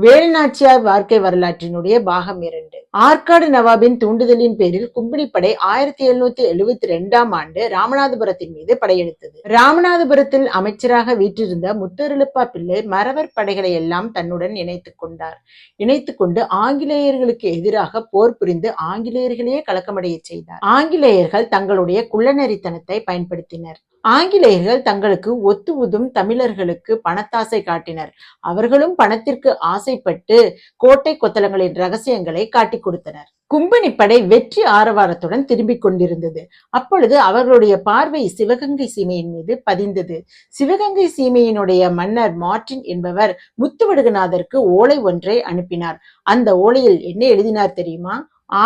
வேலுநாச்சியார் வாழ்க்கை வரலாற்றினுடைய பாகம் 2. ஆற்காடு நவாபின் தூண்டுதலின் பேரில் கும்பினிப்படை 1772ஆம் ஆண்டு ராமநாதபுரத்தின் மீது படையெடுத்தது. ராமநாதபுரத்தில் அமைச்சராக வீற்றிருந்த முத்தருளுப்பா பிள்ளை மறவர் படைகளை எல்லாம் தன்னுடன் இணைத்துக் கொண்டார். இணைத்துக் கொண்டு ஆங்கிலேயர்களுக்கு எதிராக போர் புரிந்து ஆங்கிலேயர்களையே கலக்கமடைய செய்தார். ஆங்கிலேயர்கள் தங்களுடைய குள்ளநெறித்தனத்தை பயன்படுத்தினர். ஆங்கிலேயர்கள் தங்களுக்கு ஒத்து உதும் தமிழர்களுக்கு பணத்தாசை காட்டினர். அவர்களும் பணத்திற்கு ஆசைப்பட்டு கோட்டை கொத்தளங்களின் ரகசியங்களை காட்டிக் கொடுத்தனர். கும்பினிப்படை வெற்றி ஆரவாரத்துடன் திரும்பிக் கொண்டிருந்தது. அப்பொழுது அவர்களுடைய பார்வை சிவகங்கை சீமையின் மீது பதிந்தது. சிவகங்கை சீமையினுடைய மன்னர் மார்டின் என்பவர் முத்துவடுகநாதருக்கு ஓலை ஒன்றை அனுப்பினார். அந்த ஓலையில் என்ன எழுதினார் தெரியுமா?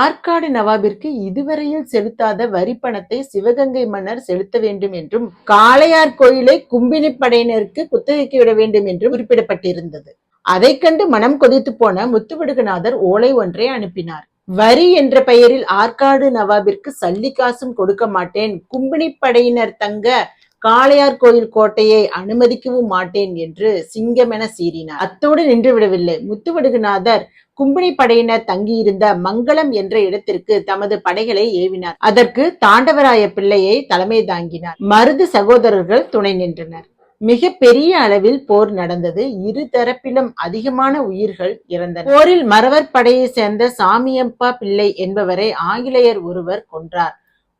ஆற்காடு நவாபிற்கு இதுவரையில் செலுத்தாத வரி பணத்தை சிவகங்கை மன்னர் செலுத்த வேண்டும் என்றும் காளையார் கோயிலை கும்பினிப்படையினருக்கு குத்தகைக்கு விட வேண்டும் என்றும் குறிப்பிடப்பட்டிருந்தது. அதை கண்டு மனம் கொதித்து போன முத்துவடுகநாதர் ஓலை ஒன்றை அனுப்பினார். வரி என்ற பெயரில் ஆற்காடு நவாபிற்கு சல்லி காசும் கொடுக்க மாட்டேன், கும்பினிப்படையினர் தங்க காளையார் கோயில் கோட்டையை அனுமதிக்கவும் மாட்டேன் என்று சிங்கமென சீறினார். அத்தோடு நின்று விடவில்லை. முத்துவடுகநாதர் கும்பினி படையினர் தங்கியிருந்த மங்களம் என்ற இடத்திற்கு தமது படைகளை ஏவினார். அதற்கு தாண்டவராய பிள்ளையை தலைமை தாங்கினார். மருது சகோதரர்கள் துணை நின்றனர். மிக பெரிய அளவில் போர் நடந்தது. இரு தரப்பிலும் அதிகமான உயிர்கள் இறந்தன. போரில் மறவர் படையை சேர்ந்த சாமியப்பா பிள்ளை என்பவரை ஆங்கிலேயர் ஒருவர் கொன்றார்.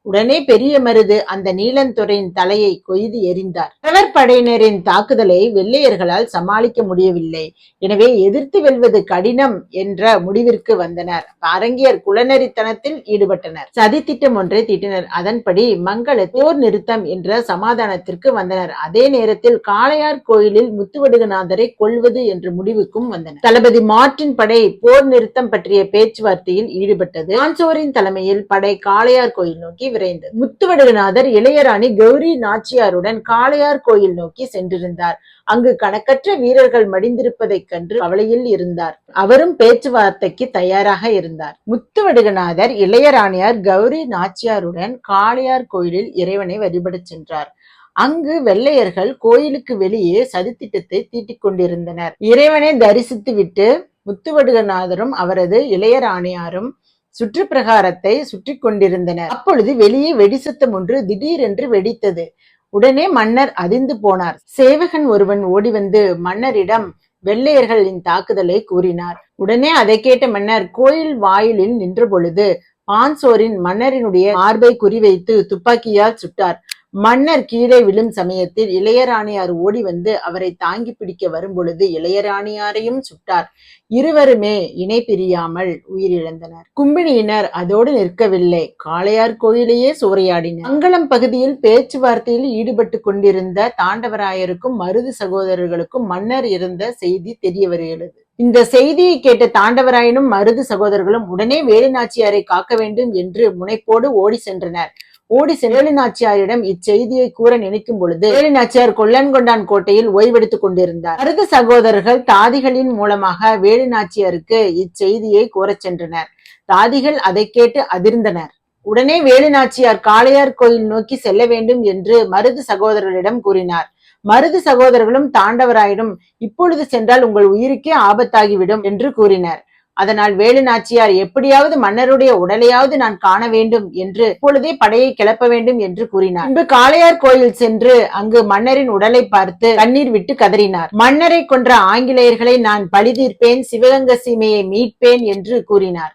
உடனே பெரிய மருது அந்த நீலந்துறையின் தலையை கொய்து எறிந்தார். மறவர் படையினரின் தாக்குதலை வெள்ளையர்களால் சமாளிக்க முடியவில்லை. எனவே எதிர்த்து வெல்வது கடினம் என்ற முடிவிற்கு வந்தனர். அரங்கியர் குலநெறித்தனத்தில் ஈடுபட்டனர். சதி திட்டம் ஒன்றை தீட்டினர். அதன்படி மங்கள போர் நிறுத்தம் என்ற சமாதானத்திற்கு வந்தனர். அதே நேரத்தில் காளையார் கோயிலில் முத்துவடுகநாதரை கொல்வது என்ற முடிவுக்கும் வந்தனர். தளபதி மார்டின் படை போர் நிறுத்தம் பற்றிய பேச்சுவார்த்தையில் ஈடுபட்டது. ஆன்சோரின் தலைமையில் படை காளையார் கோயில் நோக்கி விரைந்தது. முத்துவடுகநாதர் இளையராணி கௌரி நாச்சியாருடன் காளையார் கோயில் நோக்கி சென்றிருந்தார். அங்கு கணக்கற்ற வீரர்கள் மடிந்திருப்பதைக் கண்டு கவலையில் இருந்தார். அவரும் பேச்சுவார்த்தைக்கு தயாராக இருந்தார். முத்துவடுகநாதர் இளையராணியார் கௌரி நாச்சியாருடன் காளையார் கோயிலில் இறைவனை வழிபடச் சென்றார். அங்கு வெள்ளையர்கள் கோயிலுக்கு வெளியே சதித்திட்டத்தை தீட்டிக் கொண்டிருந்தனர். இறைவனை தரிசித்து விட்டு முத்துவடுகநாதரும் அவரது இளையராணியாரும் சுற்றுப்பிரகாரத்தை சுற்றி கொண்டிருந்தனர். அப்பொழுது வெளியே வெடி சத்தம் ஒன்று திடீரென்று வெடித்தது. உடனே மன்னர் அதிர்ந்து போனார். சேவகன் ஒருவன் ஓடி வந்து மன்னரிடம் வெள்ளையர்களின் தாக்குதலை கூறினார். உடனே அதை கேட்ட மன்னர் கோயில் வாயிலில் நின்ற பொழுது பான்சோரின் மன்னரினுடைய மார்பை குறிவைத்து துப்பாக்கியால் சுட்டார். மன்னர் கீழே விழும் சமயத்தில் இளையராணியார் ஓடி வந்து அவரை தாங்கி பிடிக்க வரும் பொழுது இளையராணியாரையும் சுட்டார். இருவருமே இணை பிரியாமல் உயிரிழந்தனர். கும்பினியினர் அதோடு நிற்கவில்லை. காளையார் கோயிலையே சூறையாடினர். மங்களம் பகுதியில் பேச்சுவார்த்தையில் ஈடுபட்டு கொண்டிருந்த தாண்டவராயருக்கும் மருது சகோதரர்களுக்கும் மன்னர் இருந்த செய்தி தெரிய வருகிறது. இந்த செய்தியை கேட்ட தாண்டவராயனும் மருது சகோதரர்களும் உடனே வேலுநாச்சியாரை காக்க வேண்டும் என்று முனைப்போடு ஓடி சென்றனர். ஓடி வேலுநாச்சியாரிடம் இச்செய்தியை கூற நினைக்கும் பொழுது வேலுநாச்சியார் கொல்லன்கொண்டான் கோட்டையில் ஓய்வெடுத்துக் கொண்டிருந்தார். மருது சகோதரர்கள் தாதிகளின் மூலமாக வேலுநாச்சியாருக்கு இச்செய்தியை கூறச் சென்றனர். தாதிகள் அதை கேட்டு அதிர்ந்தனர். உடனே வேலுநாச்சியார் காளையார் கோயில் நோக்கி செல்ல வேண்டும் என்று மருது சகோதரர்களிடம் கூறினார். மருது சகோதரர்களும் தாண்டவராயனும் இப்பொழுது சென்றால் உங்கள் உயிருக்கே ஆபத்தாகிவிடும் என்று கூறினர். அதனால் வேலுநாச்சியார் எப்படியாவது மன்னருடைய உடலையாவது நான் காண வேண்டும் என்று இப்பொழுதே படையை கிளப்ப வேண்டும் என்று கூறினார். பின்பு காளையார் கோயில் சென்று அங்கு மன்னரின் உடலை பார்த்து கண்ணீர் விட்டு கதறினார். மன்னரை கொன்ற ஆங்கிலேயர்களை நான் பழி தீர்ப்பேன், சிவகங்கை சீமையை மீட்பேன் என்று கூறினார்.